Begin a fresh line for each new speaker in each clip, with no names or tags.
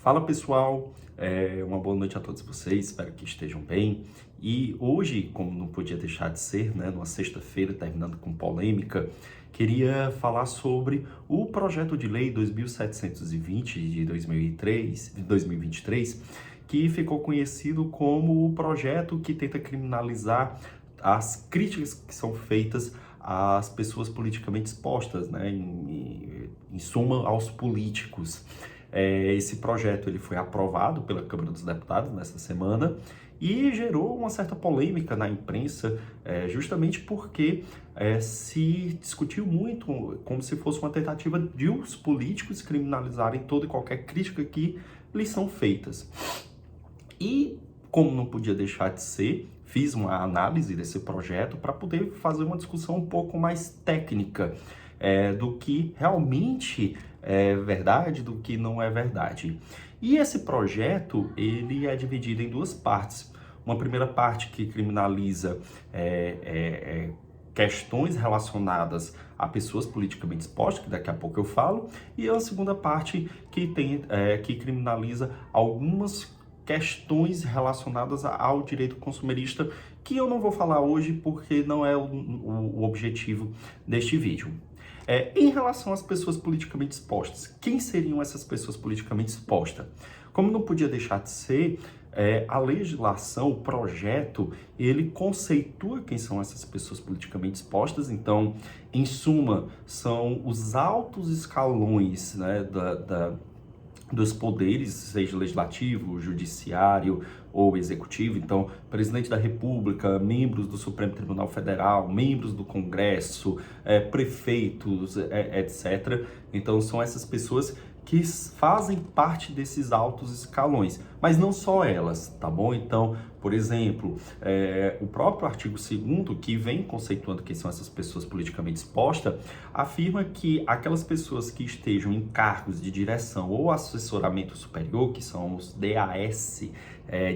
Fala pessoal, uma boa noite a todos vocês, espero que estejam bem. E hoje, como não podia deixar de ser, né, numa sexta-feira, terminando com polêmica, queria falar sobre o projeto de lei 2720 de 2023, que ficou conhecido como o projeto que tenta criminalizar as críticas que são feitas às pessoas politicamente expostas, né, em suma, aos políticos. Esse projeto ele foi aprovado pela Câmara dos Deputados nessa semana e gerou uma certa polêmica na imprensa, justamente porque se discutiu muito como se fosse uma tentativa de os políticos criminalizarem toda e qualquer crítica que lhes são feitas. E, como não podia deixar de ser, fiz uma análise desse projeto para poder fazer uma discussão um pouco mais técnica do que realmente é verdade, do que não é verdade. E esse projeto, ele é dividido em duas partes. Uma primeira parte que criminaliza questões relacionadas a pessoas politicamente expostas, que daqui a pouco eu falo, e a segunda parte que criminaliza algumas questões relacionadas ao direito consumerista, que eu não vou falar hoje porque não é o objetivo deste vídeo. Em relação às pessoas politicamente expostas, quem seriam essas pessoas politicamente expostas? Como não podia deixar de ser, a legislação, o projeto, ele conceitua quem são essas pessoas politicamente expostas. Então, em suma, são os altos escalões, né, dos poderes, seja legislativo, judiciário ou executivo. Então, presidente da República, membros do Supremo Tribunal Federal, membros do Congresso, prefeitos, etc. Então, são essas pessoas que fazem parte desses altos escalões, mas não só elas, tá bom? Então, por exemplo, o próprio artigo 2º, que vem conceituando quem são essas pessoas politicamente expostas, afirma que aquelas pessoas que estejam em cargos de direção ou assessoramento superior, que são os DAS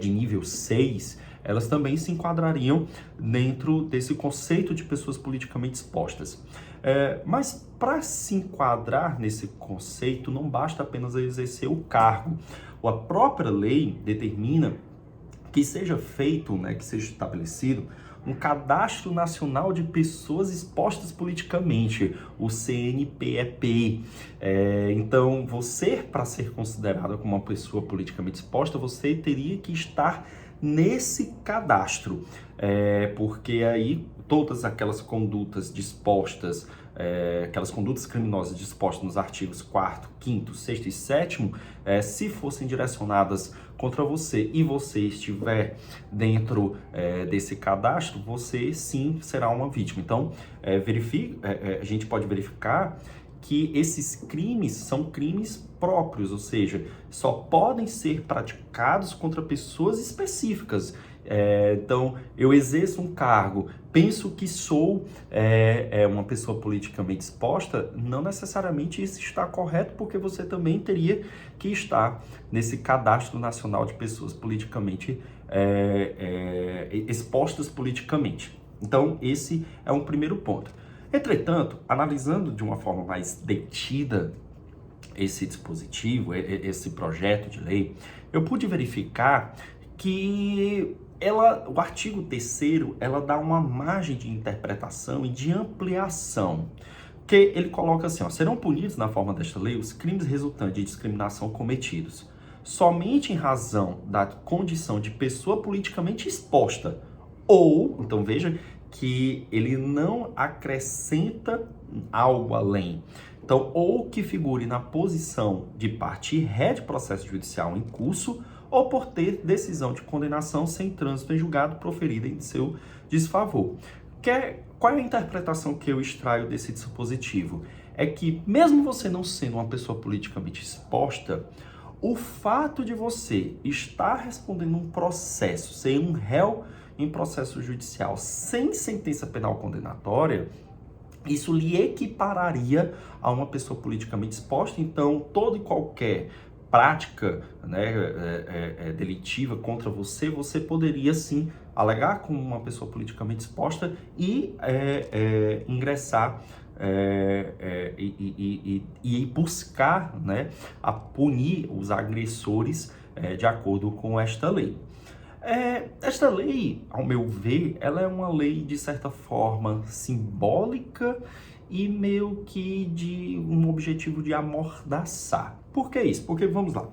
de nível 6, elas também se enquadrariam dentro desse conceito de pessoas politicamente expostas. Mas para se enquadrar nesse conceito, não basta apenas exercer o cargo. A própria lei determina que seja feito, né, que seja estabelecido um Cadastro Nacional de Pessoas Expostas Politicamente, o CNPEP. Então, você, para ser considerado como uma pessoa politicamente exposta, você teria que estar nesse cadastro, porque aí todas aquelas condutas dispostas, aquelas condutas criminosas dispostas nos artigos 4º, 5º, 6º e 7º, se fossem direcionadas contra você e você estiver dentro desse cadastro, você sim será uma vítima. Então, a gente pode verificar que esses crimes são crimes próprios, ou seja, só podem ser praticados contra pessoas específicas. Então, eu exerço um cargo, penso que sou uma pessoa politicamente exposta, não necessariamente isso está correto, porque você também teria que estar nesse Cadastro Nacional de Pessoas politicamente expostas politicamente. Então, esse é um primeiro ponto. Entretanto, analisando de uma forma mais detida esse dispositivo, esse projeto de lei, eu pude verificar que o artigo 3º, ela dá uma margem de interpretação e de ampliação, que ele coloca assim, serão punidos na forma desta lei os crimes resultantes de discriminação cometidos somente em razão da condição de pessoa politicamente exposta, ou, então veja que ele não acrescenta algo além. Então, ou que figure na posição de parte ré de processo judicial em curso, ou por ter decisão de condenação sem trânsito em julgado proferida em seu desfavor. Qual é a interpretação que eu extraio desse dispositivo? É que, mesmo você não sendo uma pessoa politicamente exposta, o fato de você estar respondendo um processo, ser um réu em processo judicial sem sentença penal condenatória, isso lhe equipararia a uma pessoa politicamente exposta. Então, toda e qualquer prática, né, delitiva contra você, você poderia sim alegar como uma pessoa politicamente exposta e ingressar e buscar, né, a punir os agressores de acordo com esta lei. Esta lei, ao meu ver, ela é uma lei de certa forma simbólica e meio que de um objetivo de amordaçar. Por que isso? Porque, vamos lá,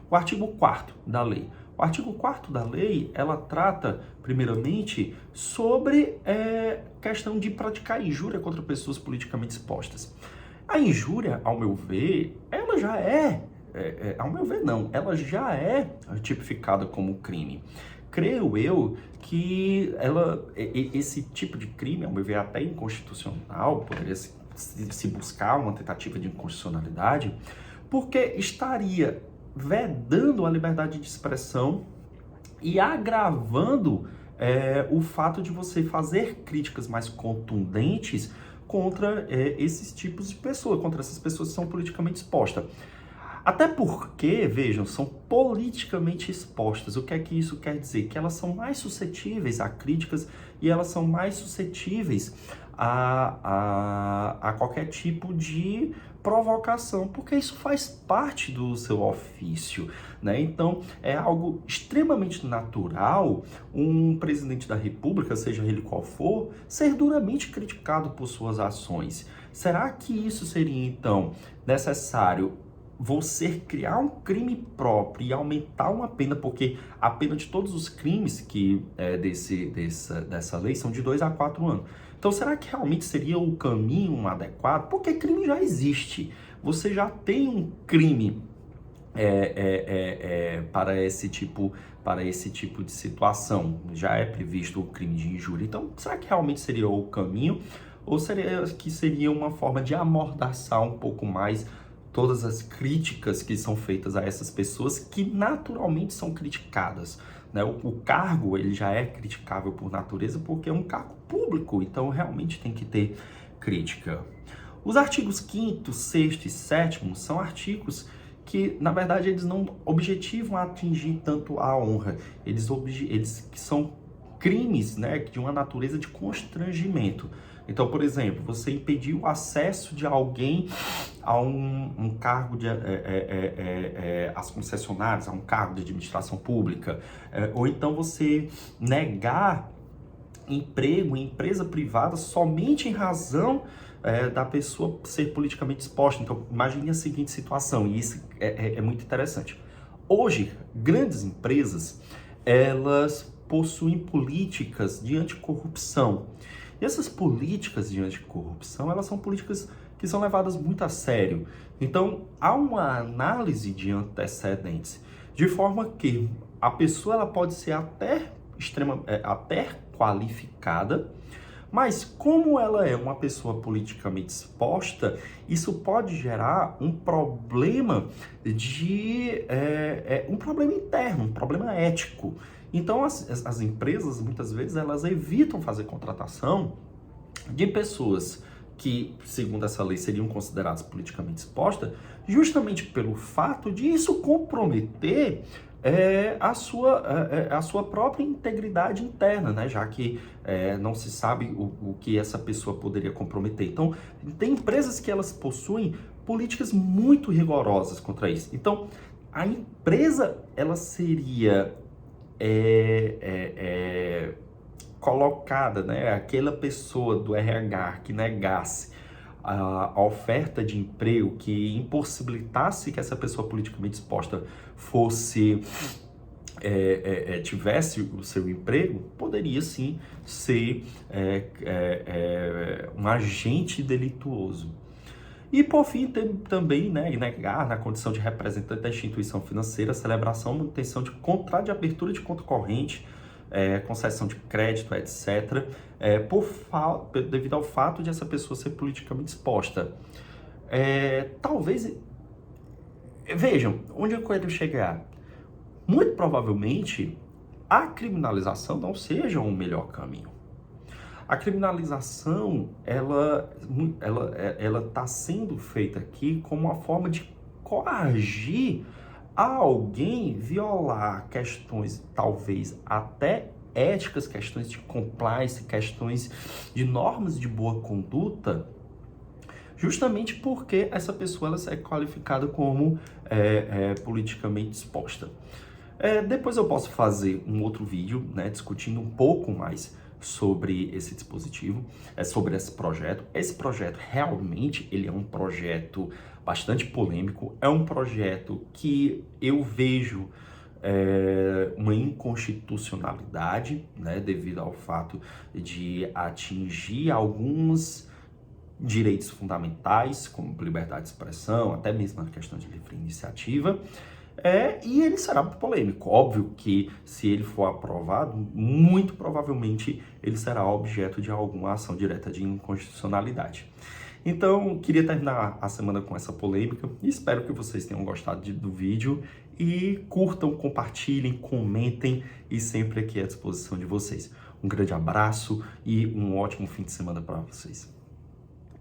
o artigo 4º da lei. O artigo 4º da lei, ela trata, primeiramente, sobre questão de praticar injúria contra pessoas politicamente expostas. A injúria, ao meu ver, ela já ao meu ver não, ela já é tipificada como crime. Creio eu que esse tipo de crime, ao meu ver, até inconstitucional, poderia se buscar uma tentativa de inconstitucionalidade, porque estaria vedando a liberdade de expressão e agravando o fato de você fazer críticas mais contundentes contra esses tipos de pessoas, contra essas pessoas que são politicamente expostas. Até porque, vejam, são politicamente expostas. O que é que isso quer dizer? Que elas são mais suscetíveis a críticas e elas são mais suscetíveis a qualquer tipo de provocação, porque isso faz parte do seu ofício, né? Então, é algo extremamente natural um presidente da República, seja ele qual for, ser duramente criticado por suas ações. Será que isso seria, então, necessário você criar um crime próprio e aumentar uma pena, porque a pena de todos os crimes que dessa lei são de 2 a 4 anos. Então, será que realmente seria o caminho adequado? Porque crime já existe. Você já tem um crime para esse tipo de situação. Já é previsto o crime de injúria. Então, será que realmente seria o caminho? Ou seria uma forma de amordaçar um pouco mais todas as críticas que são feitas a essas pessoas que naturalmente são criticadas, né? O cargo, ele já é criticável por natureza porque é um cargo público, então realmente tem que ter crítica. Os artigos 5º, 6º e 7º são artigos que, na verdade, eles não objetivam atingir tanto a honra, eles são crimes, né, de uma natureza de constrangimento. Então, por exemplo, você impedir o acesso de alguém a um cargo às concessionárias, a um cargo de administração pública, ou então você negar emprego em empresa privada somente em razão da pessoa ser politicamente exposta. Então, imagine a seguinte situação, e isso é muito interessante. Hoje, grandes empresas, elas possuem políticas de anticorrupção. E essas políticas de anticorrupção, elas são políticas que são levadas muito a sério. Então, há uma análise de antecedentes, de forma que a pessoa ela pode ser até qualificada, mas como ela é uma pessoa politicamente exposta, isso pode gerar um problema um problema interno, um problema ético. Então, as empresas, muitas vezes, elas evitam fazer contratação de pessoas que, segundo essa lei, seriam consideradas politicamente expostas, justamente pelo fato de isso comprometer a sua própria integridade interna, né? Já que não se sabe o que essa pessoa poderia comprometer. Então, tem empresas que elas possuem políticas muito rigorosas contra isso. Então, a empresa, ela seria colocada, né, aquela pessoa do RH que negasse a oferta de emprego, que impossibilitasse que essa pessoa politicamente exposta tivesse o seu emprego, poderia sim ser um agente delituoso. E, por fim, também, né, negar, na condição de representante da instituição financeira, a celebração, manutenção de contrato de abertura de conta corrente, concessão de crédito, etc., devido ao fato de essa pessoa ser politicamente exposta. Talvez... Vejam, onde eu quero chegar? Muito provavelmente, a criminalização não seja o melhor caminho. A criminalização, ela está sendo feita aqui como uma forma de coagir a alguém violar questões, talvez até éticas, questões de compliance, questões de normas de boa conduta, justamente porque essa pessoa ela é qualificada como politicamente exposta. Depois eu posso fazer um outro vídeo, né, discutindo um pouco mais sobre esse dispositivo, sobre esse projeto. Esse projeto realmente ele é um projeto bastante polêmico, é um projeto que eu vejo uma inconstitucionalidade, né, devido ao fato de atingir alguns direitos fundamentais, como liberdade de expressão, até mesmo a questão de livre iniciativa. E ele será polêmico. Óbvio que, se ele for aprovado, muito provavelmente ele será objeto de alguma ação direta de inconstitucionalidade. Então, queria terminar a semana com essa polêmica e espero que vocês tenham gostado do vídeo e curtam, compartilhem, comentem e sempre aqui à disposição de vocês. Um grande abraço e um ótimo fim de semana para vocês.